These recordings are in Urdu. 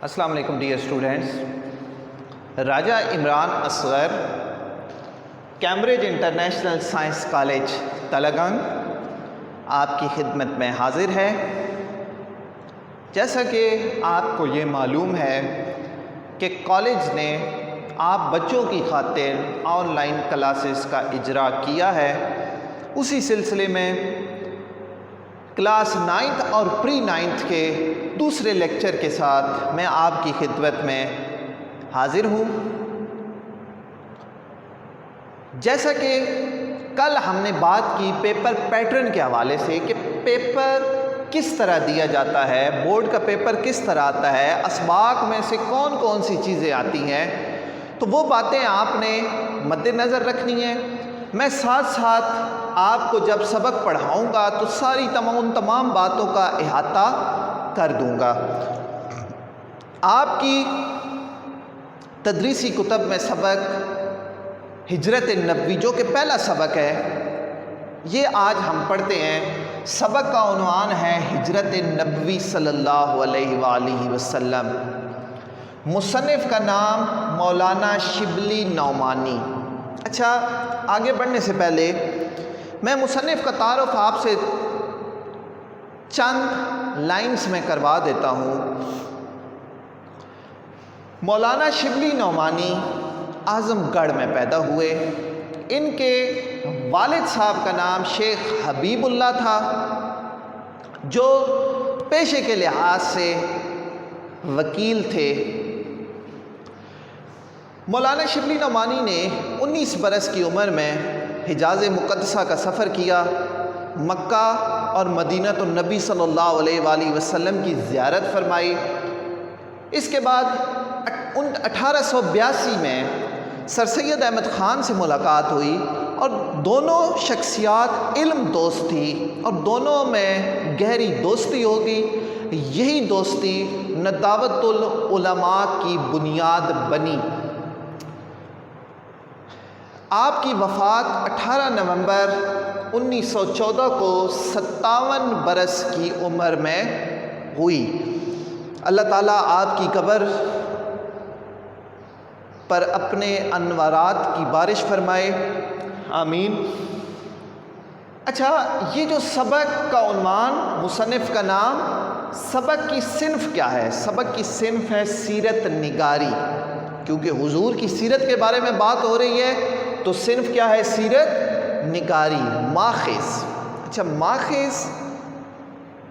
السلام علیکم dear students, Raja Imran Asghar Cambridge International Science College Talagang آپ کی خدمت میں حاضر ہے۔ جیسا کہ آپ کو یہ معلوم ہے کہ کالج نے آپ بچوں کی خاطر آن لائن کلاسز کا اجرا کیا ہے، اسی سلسلے میں کلاس 9 اور پری 9 کے دوسرے لیکچر کے ساتھ میں آپ کی خدمت میں حاضر ہوں۔ جیسا کہ کل ہم نے بات کی پیپر پیٹرن کے حوالے سے کہ پیپر کس طرح دیا جاتا ہے، بورڈ کا پیپر کس طرح آتا ہے، اسباق میں سے کون کون سی چیزیں آتی ہیں، تو وہ باتیں آپ نے مد نظر رکھنی ہیں۔ میں ساتھ ساتھ آپ کو جب سبق پڑھاؤں گا تو ساری تمام باتوں کا احاطہ کر دوں گا۔ آپ کی تدریسی کتب میں سبق ہجرت نبوی جو کہ پہلا سبق ہے، یہ آج ہم پڑھتے ہیں۔ سبق کا عنوان ہے ہجرت نبوی صلی اللہ علیہ وآلہ وسلم۔ مصنف کا نام مولانا شبلی نعمانی۔ اچھا، آگے بڑھنے سے پہلے میں مصنف کا تعارف آپ سے چند لائنز میں کروا دیتا ہوں۔ مولانا شبلی نعمانی اعظم گڑھ میں پیدا ہوئے۔ ان کے والد صاحب کا نام شیخ حبیب اللہ تھا، جو پیشے کے لحاظ سے وکیل تھے۔ مولانا شبلی نعمانی نے 19 برس کی عمر میں حجاز مقدسہ کا سفر کیا، مکہ اور مدینہ النبی صلی اللہ علیہ وآلہ وسلم کی زیارت فرمائی۔ اس کے بعد 1882 میں سر سید احمد خان سے ملاقات ہوئی اور دونوں شخصیات علم دوست تھی اور دونوں میں گہری دوستی ہوگی۔ یہی دوستی ندوۃ العلماء کی بنیاد بنی۔ آپ کی وفات 18 نومبر 1914 کو 57 برس کی عمر میں ہوئی۔ اللہ تعالیٰ آپ کی قبر پر اپنے انوارات کی بارش فرمائے، آمین۔ اچھا، یہ جو سبق کا عنوان، مصنف کا نام، سبق کی صنف کیا ہے؟ سبق کی صنف ہے سیرت نگاری، کیونکہ حضور کی سیرت کے بارے میں بات ہو رہی ہے تو صنف کیا ہے؟ سیرت نگاری، ماخذ۔ اچھا، ماخذ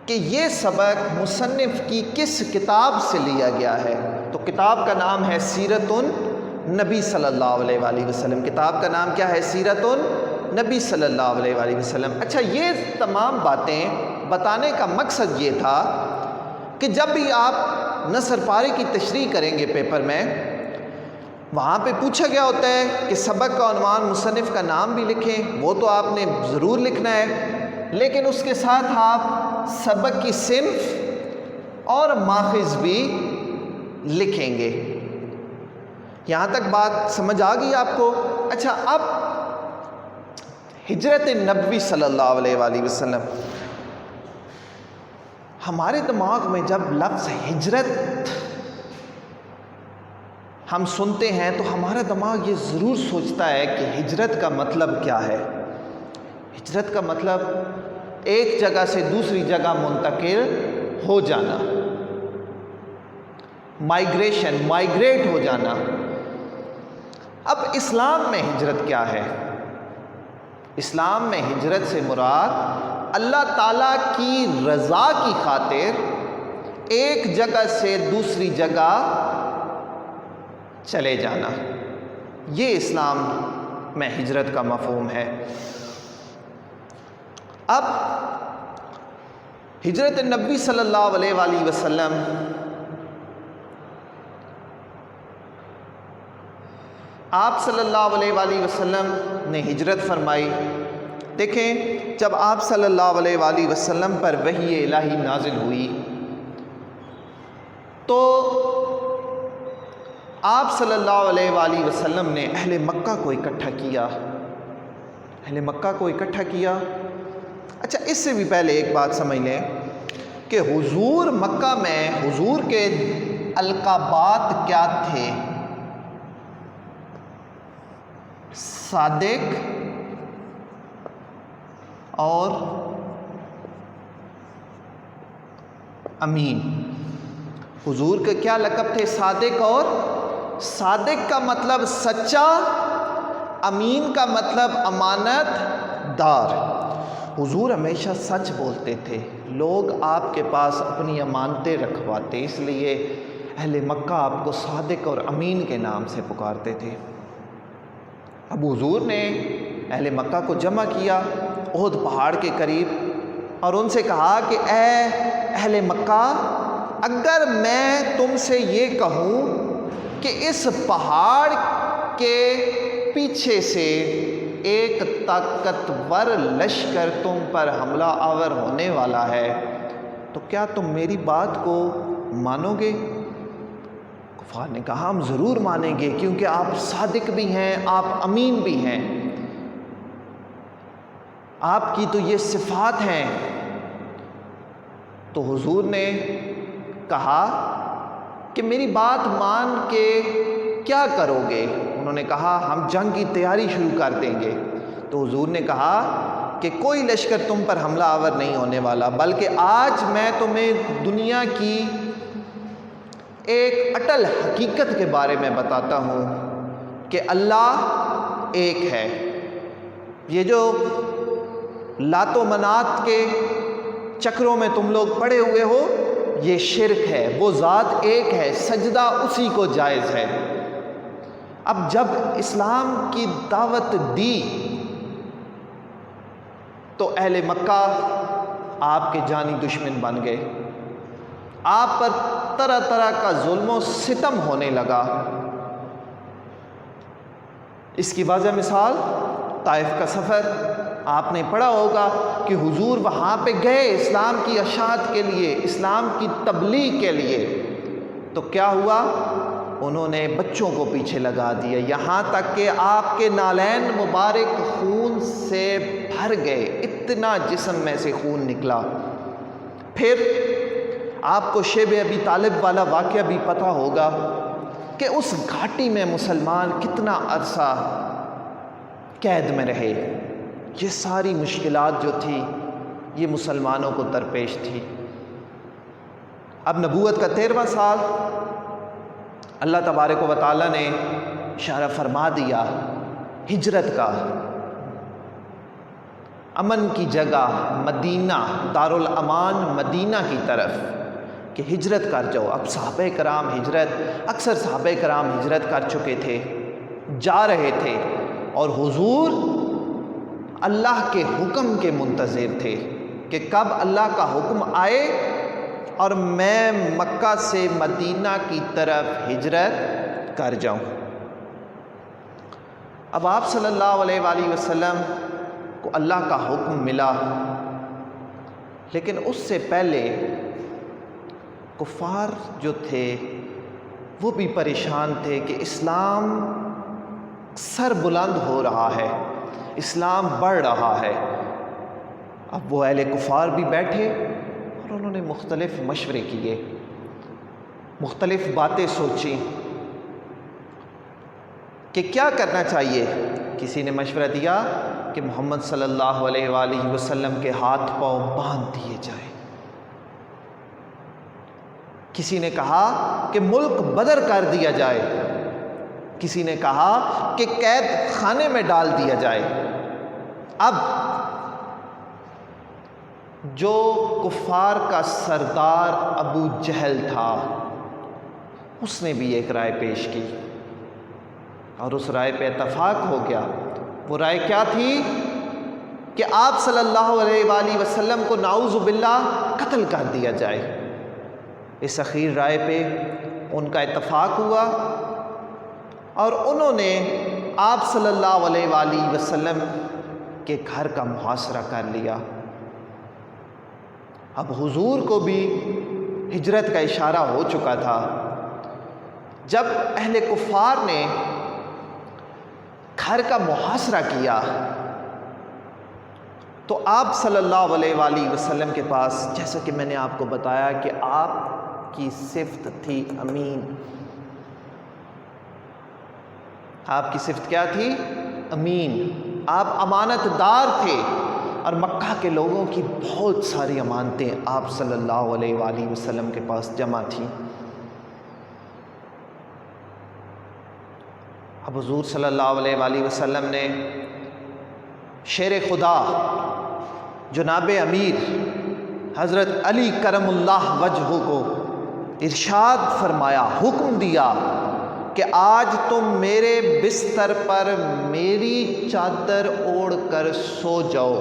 کہ یہ سبق مصنف کی کس کتاب سے لیا گیا ہے؟ تو کتاب کا نام ہے سیرت النبی صلی اللہ علیہ وآلہ وسلم۔ کتاب کا نام کیا ہے؟ سیرت النبی صلی اللہ علیہ وآلہ وسلم۔ اچھا، یہ تمام باتیں بتانے کا مقصد یہ تھا کہ جب بھی آپ نثر پارے کی تشریح کریں گے پیپر میں، وہاں پہ پوچھا گیا ہوتا ہے کہ سبق کا عنوان، مصنف کا نام بھی لکھیں، وہ تو آپ نے ضرور لکھنا ہے، لیکن اس کے ساتھ آپ سبق کی صنف اور ماخذ بھی لکھیں گے۔ یہاں تک بات سمجھ آ گئی آپ کو؟ اچھا، اب ہجرت نبوی صلی اللہ علیہ وآلہ وسلم، ہمارے دماغ میں جب لفظ ہجرت ہم سنتے ہیں تو ہمارا دماغ یہ ضرور سوچتا ہے کہ ہجرت کا مطلب کیا ہے۔ ہجرت کا مطلب ایک جگہ سے دوسری جگہ منتقل ہو جانا، مائگریشن، مائگریٹ ہو جانا۔ اب اسلام میں ہجرت کیا ہے؟ اسلام میں ہجرت سے مراد اللہ تعالیٰ کی رضا کی خاطر ایک جگہ سے دوسری جگہ چلے جانا، یہ اسلام میں ہجرت کا مفہوم ہے۔ اب ہجرت نبی صلی اللہ علیہ وآلہ وسلم آپ صلی اللہ علیہ وآلہ وسلم نے ہجرت فرمائی۔ دیکھیں، جب آپ صلی اللہ علیہ وآلہ وسلم پر وحی الہی نازل ہوئی تو آپ صلی اللہ علیہ وآلہ وسلم نے اہل مکہ کو اکٹھا کیا، اہل مکہ کو اکٹھا کیا۔ اچھا، اس سے بھی پہلے ایک بات سمجھ لیں کہ حضور مکہ میں، حضور کے القابات کیا تھے؟ صادق اور امین۔ حضور کے کیا لقب تھے؟ صادق اور صادق کا مطلب سچا، امین کا مطلب امانت دار۔ حضور ہمیشہ سچ بولتے تھے، لوگ آپ کے پاس اپنی امانتیں رکھواتے، اس لیے اہل مکہ آپ کو صادق اور امین کے نام سے پکارتے تھے۔ اب حضور نے اہل مکہ کو جمع کیا احد پہاڑ کے قریب اور ان سے کہا کہ اے اہل مکہ، اگر میں تم سے یہ کہوں کہ اس پہاڑ کے پیچھے سے ایک طاقتور لشکر تم پر حملہ آور ہونے والا ہے تو کیا تم میری بات کو مانو گے؟ کفار نے کہا ہم ضرور مانیں گے، کیونکہ آپ صادق بھی ہیں، آپ امین بھی ہیں، آپ کی تو یہ صفات ہیں۔ تو حضور نے کہا کہ میری بات مان کے کیا کرو گے؟ انہوں نے کہا ہم جنگ کی تیاری شروع کر دیں گے۔ تو حضور نے کہا کہ کوئی لشکر تم پر حملہ آور نہیں ہونے والا، بلکہ آج میں تمہیں دنیا کی ایک اٹل حقیقت کے بارے میں بتاتا ہوں کہ اللہ ایک ہے۔ یہ جو لات و منات کے چکروں میں تم لوگ پڑے ہوئے ہو، یہ شرک ہے، وہ ذات ایک ہے، سجدہ اسی کو جائز ہے۔ اب جب اسلام کی دعوت دی تو اہل مکہ آپ کے جانی دشمن بن گئے، آپ پر طرح طرح کا ظلم و ستم ہونے لگا۔ اس کی واضح مثال طائف کا سفر، آپ نے پڑھا ہوگا کہ حضور وہاں پہ گئے اسلام کی اشاعت کے لیے، اسلام کی تبلیغ کے لیے، تو کیا ہوا؟ انہوں نے بچوں کو پیچھے لگا دیا، یہاں تک کہ آپ کے نالین مبارک خون سے بھر گئے، اتنا جسم میں سے خون نکلا۔ پھر آپ کو شیب ابی طالب والا واقعہ بھی پتہ ہوگا کہ اس گھاٹی میں مسلمان کتنا عرصہ قید میں رہے۔ یہ ساری مشکلات جو تھی یہ مسلمانوں کو درپیش تھی۔ اب نبوت کا 13واں سال اللہ تبارک و تعالیٰ نے اشارہ فرما دیا ہجرت کا، امن کی جگہ مدینہ، دارالامان مدینہ کی طرف کہ ہجرت کر جاؤ۔ اب صحابہ کرام اکثر صحابہ کرام ہجرت کر چکے تھے، جا رہے تھے، اور حضور اللہ کے حکم کے منتظر تھے کہ کب اللہ کا حکم آئے اور میں مکہ سے مدینہ کی طرف ہجرت کر جاؤں۔ اب آپ صلی اللہ علیہ وآلہ وسلم کو اللہ کا حکم ملا، لیکن اس سے پہلے کفار جو تھے وہ بھی پریشان تھے کہ اسلام سر بلند ہو رہا ہے، اسلام بڑھ رہا ہے۔ اب وہ اہل کفار بھی بیٹھے اور انہوں نے مختلف مشورے کیے، مختلف باتیں سوچیں کہ کیا کرنا چاہیے۔ کسی نے مشورہ دیا کہ محمد صلی اللہ علیہ وآلہ وسلم کے ہاتھ پاؤں باندھ دیے جائیں۔ کسی نے کہا کہ ملک بدر کر دیا جائے، کسی نے کہا کہ قید خانے میں ڈال دیا جائے۔ اب جو کفار کا سردار ابو جہل تھا اس نے بھی ایک رائے پیش کی اور اس رائے پہ اتفاق ہو گیا۔ وہ رائے کیا تھی کہ آپ صلی اللہ علیہ وآلہ وسلم کو نعوذ باللہ قتل کر دیا جائے۔ اس اخیر رائے پہ ان کا اتفاق ہوا اور انہوں نے آپ صلی اللہ علیہ وآلہ وسلم کے گھر کا محاصرہ کر لیا۔ اب حضور کو بھی ہجرت کا اشارہ ہو چکا تھا۔ جب اہل کفار نے گھر کا محاصرہ کیا تو آپ صلی اللہ علیہ وآلہ وسلم کے پاس، جیسا کہ میں نے آپ کو بتایا کہ آپ کی صفت تھی امین. آپ کی صفت کیا تھی؟ امین. آپ امانت دار تھے، اور مکہ کے لوگوں کی بہت ساری امانتیں آپ صلی اللہ علیہ وآلہ وسلم کے پاس جمع تھیں. اب حضور صلی اللہ علیہ وآلہ وسلم نے شیر خدا جناب امیر حضرت علی کرم اللہ وجہہ کو ارشاد فرمایا، حکم دیا کہ آج تم میرے بستر پر میری چادر اوڑھ کر سو جاؤ،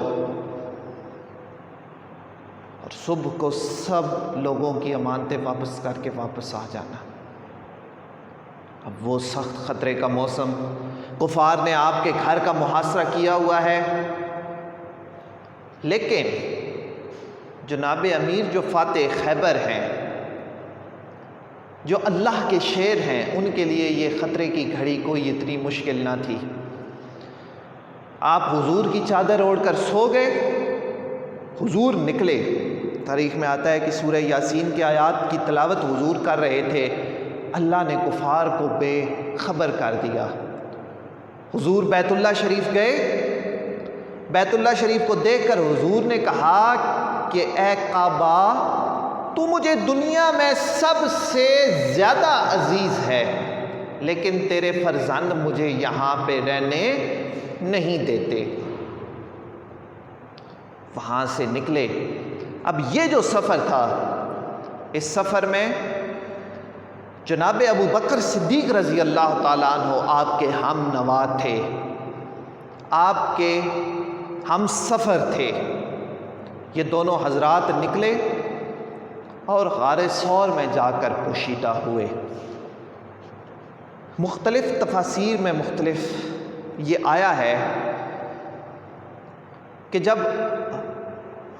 اور صبح کو سب لوگوں کی امانتیں واپس کر کے واپس آ جانا. اب وہ سخت خطرے کا موسم، کفار نے آپ کے گھر کا محاصرہ کیا ہوا ہے، لیکن جناب امیر جو فاتح خیبر ہیں، جو اللہ کے شیر ہیں، ان کے لیے یہ خطرے کی گھڑی کوئی اتنی مشکل نہ تھی. آپ حضور کی چادر اوڑھ کر سو گئے، حضور نکلے. تاریخ میں آتا ہے کہ سورہ یاسین کی آیات کی تلاوت حضور کر رہے تھے، اللہ نے کفار کو بے خبر کر دیا. حضور بیت اللہ شریف گئے، بیت اللہ شریف کو دیکھ کر حضور نے کہا کہ اے کعبہ، تو مجھے دنیا میں سب سے زیادہ عزیز ہے، لیکن تیرے فرزند مجھے یہاں پہ رہنے نہیں دیتے. وہاں سے نکلے. اب یہ جو سفر تھا، اس سفر میں جناب ابو بکر صدیق رضی اللہ تعالیٰ عنہ آپ کے ہم نوا تھے، آپ کے ہم سفر تھے. یہ دونوں حضرات نکلے اور غار ثور میں جا کر پوشیدہ ہوئے. مختلف تفاسیر میں مختلف یہ آیا ہے کہ جب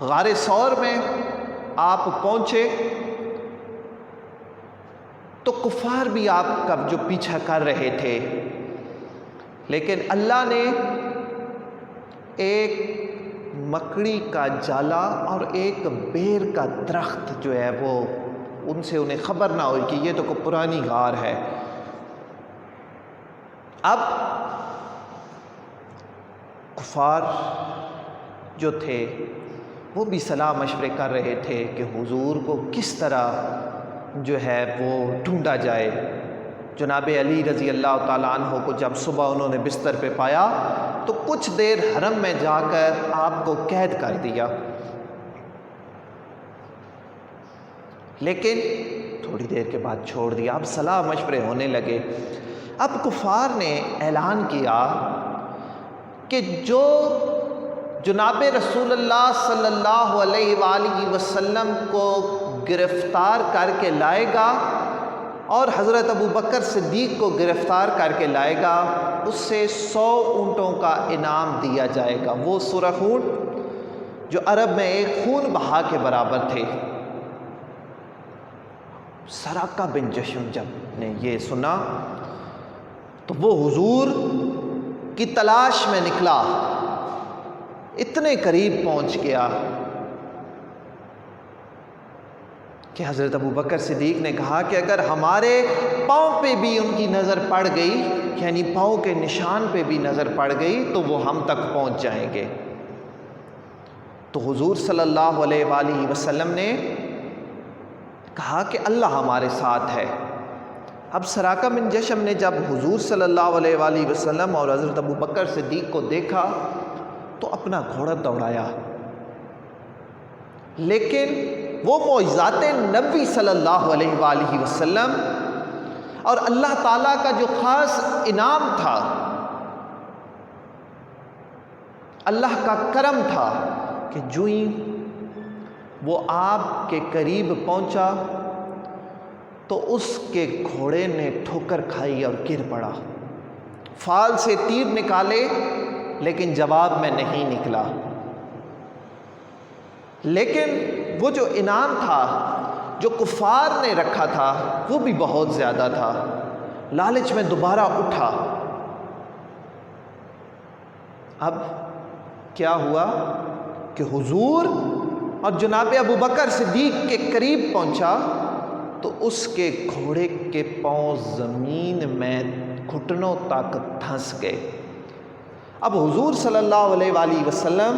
غار ثور میں آپ پہنچے تو کفار بھی آپ کا جو پیچھا کر رہے تھے، لیکن اللہ نے ایک مکڑی کا جالا اور ایک بیر کا درخت جو ہے وہ ان سے انہیں خبر نہ ہوئی کہ یہ تو کوئی پرانی غار ہے. اب کفار جو تھے وہ بھی صلاح مشورے کر رہے تھے کہ حضور کو کس طرح جو ہے وہ ڈھونڈا جائے. جناب علی رضی اللہ تعالیٰ عنہ کو جب صبح انہوں نے بستر پہ پایا تو کچھ دیر حرم میں جا کر آپ کو قید کر دیا، لیکن تھوڑی دیر کے بعد چھوڑ دیا. اب صلاح مشورے ہونے لگے. اب کفار نے اعلان کیا کہ جو جناب رسول اللہ صلی اللہ علیہ وآلہ وسلم کو گرفتار کر کے لائے گا اور حضرت ابو بکر صدیق کو گرفتار کر کے لائے گا، اس سے 100 اونٹوں کا انعام دیا جائے گا. وہ سرخ اونٹ جو عرب میں ایک خون بہا کے برابر تھے. سراقہ بن جشم جب نے یہ سنا تو وہ حضور کی تلاش میں نکلا، اتنے قریب پہنچ گیا کہ حضرت ابو بکر صدیق نے کہا کہ اگر ہمارے پاؤں پہ بھی ان کی نظر پڑ گئی، یعنی پاؤں کے نشان پہ بھی نظر پڑ گئی، تو وہ ہم تک پہنچ جائیں گے. تو حضور صلی اللہ علیہ وآلہ وسلم نے کہا کہ اللہ ہمارے ساتھ ہے. اب سراقہ بن جشم نے جب حضور صلی اللہ علیہ وآلہ وسلم اور حضرت ابو بکر صدیق کو دیکھا تو اپنا گھوڑا دوڑایا، لیکن وہ معجزات نبی صلی اللہ علیہ وآلہ وسلم اور اللہ تعالیٰ کا جو خاص انعام تھا، اللہ کا کرم تھا کہ جو ہی وہ آپ کے قریب پہنچا تو اس کے گھوڑے نے ٹھوکر کھائی اور گر پڑا. فال سے تیر نکالے لیکن جواب میں نہیں نکلا. لیکن وہ جو انعام تھا جو کفار نے رکھا تھا وہ بھی بہت زیادہ تھا. لالچ میں دوبارہ اٹھا. اب کیا ہوا کہ حضور اور جناب ابو بکر صدیق کے قریب پہنچا تو اس کے گھوڑے کے پاؤں زمین میں گھٹنوں تک دھنس گئے۔ اب حضور صلی اللہ علیہ وآلہ وسلم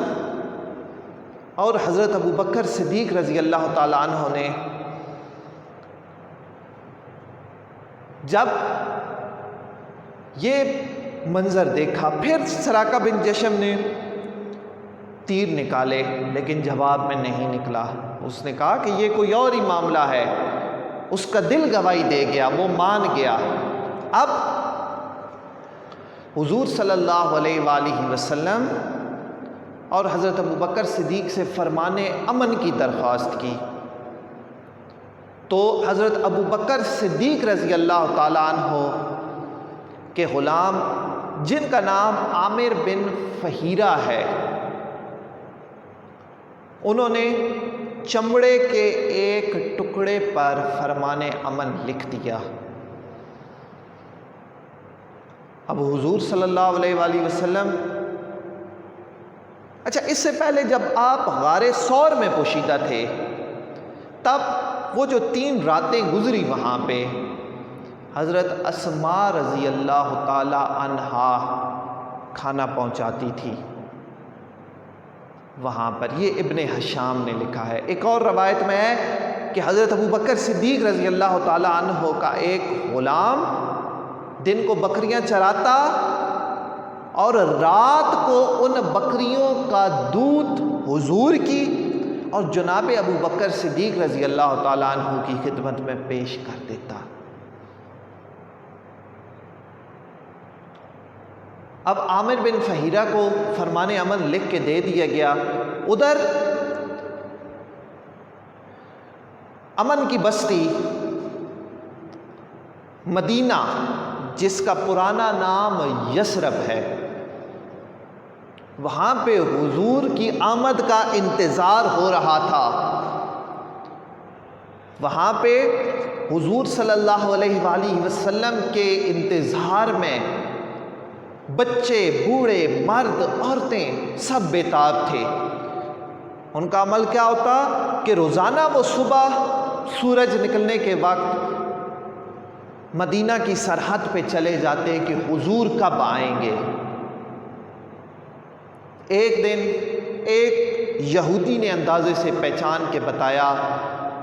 اور حضرت ابو بکر صدیق رضی اللہ تعالیٰ عنہ نے جب یہ منظر دیکھا، پھر سراقہ بن جشم نے تیر نکالے لیکن جواب میں نہیں نکلا۔ اس نے کہا کہ یہ کوئی اور ہی معاملہ ہے، اس کا دل گواہی دے گیا، وہ مان گیا۔ اب حضور صلی اللہ علیہ وآلہ وسلم اور حضرت ابو بکر صدیق سے فرمان امن کی درخواست کی، تو حضرت ابو بکر صدیق رضی اللہ تعالیٰ عنہ کے غلام جن کا نام عامر بن فہیرہ ہے، انہوں نے چمڑے کے ایک ٹکڑے پر فرمان امن لکھ دیا۔ اب حضور صلی اللہ علیہ وآلہ وسلم، اچھا اس سے پہلے جب آپ غار ثور میں پوشیدہ تھے، تب وہ جو 3 راتیں گزری وہاں پہ، حضرت اسماء رضی اللہ تعالی عنہا کھانا پہنچاتی تھی وہاں پر، یہ ابن ہشام نے لکھا ہے۔ ایک اور روایت میں ہے کہ حضرت ابو بکر صدیق رضی اللہ تعالی عنہ کا ایک غلام دن کو بکریاں چراتا اور رات کو ان بکریوں کا دودھ حضور کی اور جناب ابو بکر صدیق رضی اللہ تعالیٰ عنہ کی خدمت میں پیش کر دیتا۔ اب عامر بن فہیرہ کو فرمان امن لکھ کے دے دیا گیا۔ ادھر امن کی بستی مدینہ، جس کا پرانا نام یثرب ہے، وہاں پہ حضور کی آمد کا انتظار ہو رہا تھا۔ وہاں پہ حضور صلی اللہ علیہ وآلہ وسلم کے انتظار میں بچے، بوڑھے، مرد، عورتیں سب بیتاب تھے۔ ان کا عمل کیا ہوتا کہ روزانہ وہ صبح سورج نکلنے کے وقت مدینہ کی سرحد پہ چلے جاتے کہ حضور کب آئیں گے۔ ایک دن ایک یہودی نے اندازے سے پہچان کے بتایا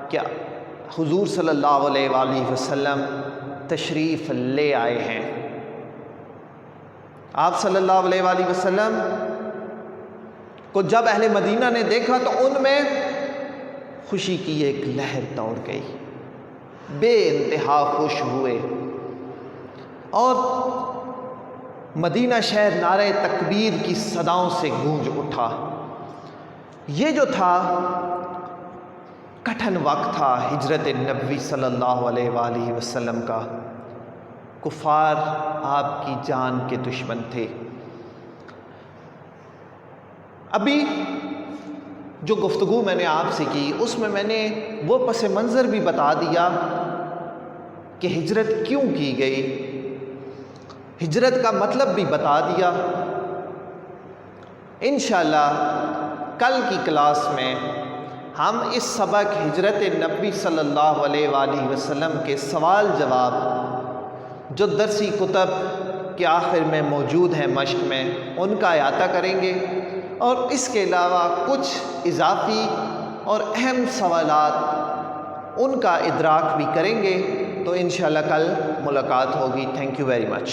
کہ حضور صلی اللہ علیہ وآلہ وسلم تشریف لے آئے ہیں۔ آپ صلی اللہ علیہ وآلہ وسلم کو جب اہل مدینہ نے دیکھا تو ان میں خوشی کی ایک لہر دوڑ گئی، بے انتہا خوش ہوئے، اور مدینہ شہر نعرہ تکبیر کی صداؤں سے گونج اٹھا۔ یہ جو تھا کٹھن وقت تھا ہجرت نبوی صلی اللہ علیہ وآلہ وسلم کا۔ کفار آپ کی جان کے دشمن تھے۔ ابھی جو گفتگو میں نے آپ سے کی اس میں نے وہ پس منظر بھی بتا دیا کہ ہجرت کیوں کی گئی، ہجرت کا مطلب بھی بتا دیا۔ انشاءاللہ کل کی کلاس میں ہم اس سبق ہجرت نبی صلی اللہ علیہ وآلہ وسلم کے سوال جواب جو درسی کتب کے آخر میں موجود ہیں مشق میں، ان کا احاطہ کریں گے، اور اس کے علاوہ کچھ اضافی اور اہم سوالات ان کا ادراک بھی کریں گے۔ تو انشاءاللہ کل ملاقات ہوگی۔ Thank you very much.